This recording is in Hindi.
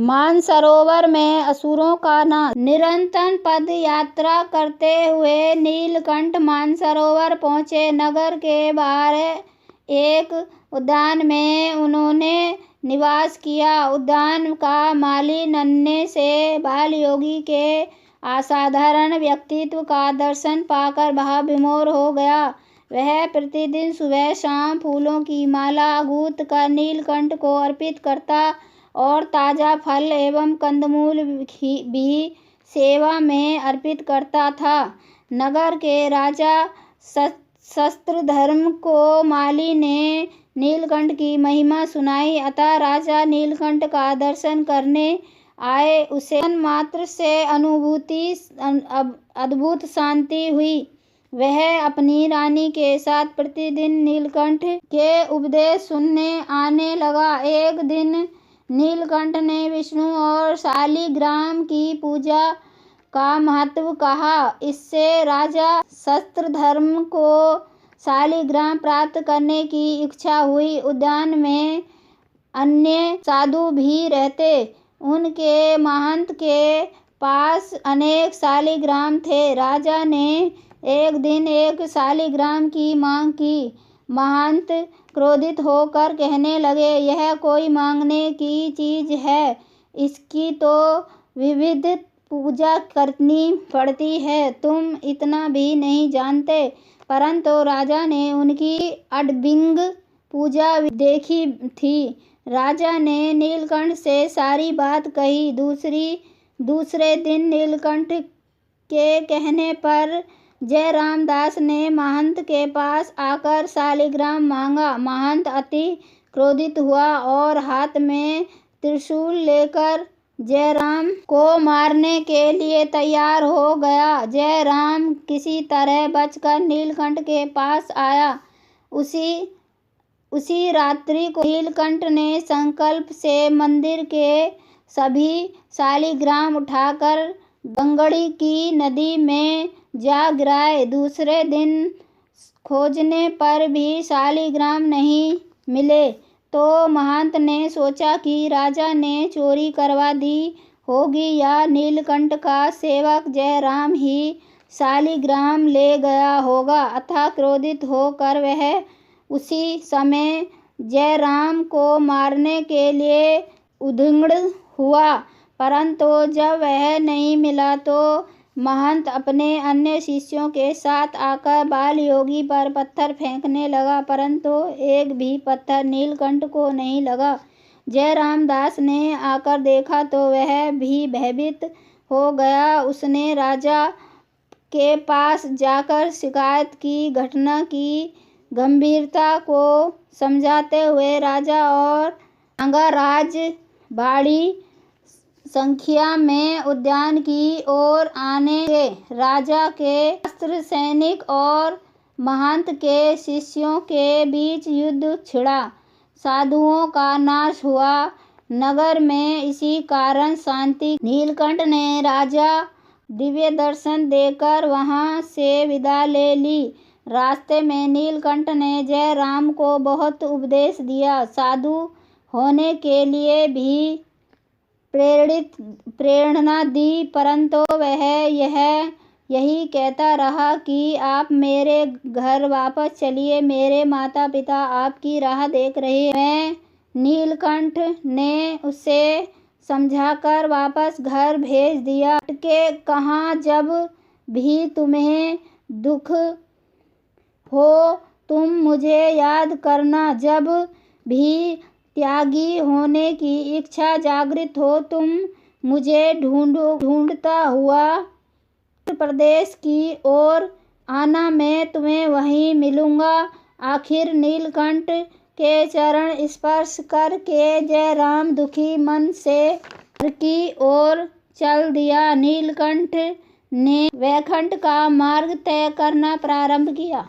मानसरोवर में असुरों का नाश। निरंतर पद यात्रा करते हुए नीलकंठ मानसरोवर पहुँचे। नगर के बाहर एक उद्यान में उन्होंने निवास किया। उद्यान का माली नन्हे से बालयोगी के असाधारण व्यक्तित्व का दर्शन पाकर भावविभोर हो गया। वह प्रतिदिन सुबह शाम फूलों की माला गूंथ कर नीलकंठ को अर्पित करता और ताजा फल एवं कंदमूल भी सेवा में अर्पित करता था। नगर के राजा शस्त्रधर्म को माली ने नीलकंठ की महिमा सुनाई, अतः राजा नीलकंठ का दर्शन करने आए। उसे मात्र से अद्भुत शांति हुई। वह अपनी रानी के साथ प्रतिदिन नीलकंठ के उपदेश सुनने आने लगा। एक दिन नीलकंठ ने विष्णु और शालिग्राम की पूजा का महत्व कहा। इससे राजा शस्त्रधर्म को शालिग्राम प्राप्त करने की इच्छा हुई। उद्यान में अन्य साधु भी रहते। उनके महंत के पास अनेक शालिग्राम थे। राजा ने एक दिन एक शालिग्राम की मांग की। महंत क्रोधित होकर कहने लगे, यह कोई मांगने की चीज है? इसकी तो विविध पूजा करनी पड़ती है, तुम इतना भी नहीं जानते। परंतु राजा ने उनकी अड़बिंग पूजा देखी थी। राजा ने नीलकंठ से सारी बात कही। दूसरे दिन नीलकंठ के कहने पर जयराम दास ने महंत के पास आकर शालिग्राम मांगा। महंत अति क्रोधित हुआ और हाथ में त्रिशूल लेकर जयराम को मारने के लिए तैयार हो गया। जयराम किसी तरह बचकर नीलकंठ के पास आया। उसी रात्रि को नीलकंठ ने संकल्प से मंदिर के सभी शालिग्राम उठाकर गंगड़ी की नदी में जा गिराए। दूसरे दिन खोजने पर भी शालिग्राम नहीं मिले तो महंत ने सोचा कि राजा ने चोरी करवा दी होगी या नीलकंठ का सेवक जयराम ही शालिग्राम ले गया होगा। अतः क्रोधित होकर वह उसी समय जयराम को मारने के लिए उद्विग्न हुआ। परंतु जब वह नहीं मिला तो महंत अपने अन्य शिष्यों के साथ आकर बालयोगी पर पत्थर फेंकने लगा, परंतु एक भी पत्थर नीलकंठ को नहीं लगा। जयराम दास ने आकर देखा तो वह भी भयभीत हो गया। उसने राजा के पास जाकर शिकायत की। घटना की गंभीरता को समझाते हुए राजा और अंगराज बड़ी संख्या में उद्यान की ओर आने लगे। राजा के शस्त्र सैनिक और महंत के शिष्यों के बीच युद्ध छिड़ा। साधुओं का नाश हुआ। नगर में इसी कारण शांति। नीलकंठ ने राजा दिव्य दर्शन देकर वहां से विदा ले ली। रास्ते में नीलकंठ ने जयराम को बहुत उपदेश दिया, साधु होने के लिए भी प्रेरणा दी, परंतु वह यही कहता रहा कि आप मेरे घर वापस चलिए, मेरे माता पिता आपकी राह देख रहे हैं। नीलकंठ ने उसे समझाकर वापस घर भेज दिया। के कहा, जब भी तुम्हें दुख हो तुम मुझे याद करना, जब भी त्यागी होने की इच्छा जागृत हो तुम मुझे ढूंढता हुआ उत्तर प्रदेश की ओर आना, मैं तुम्हें वहीं मिलूंगा। आखिर नीलकंठ के चरण स्पर्श करके जयराम दुखी मन से घर की ओर चल दिया। नीलकंठ ने वैकुंठ का मार्ग तय करना प्रारंभ किया।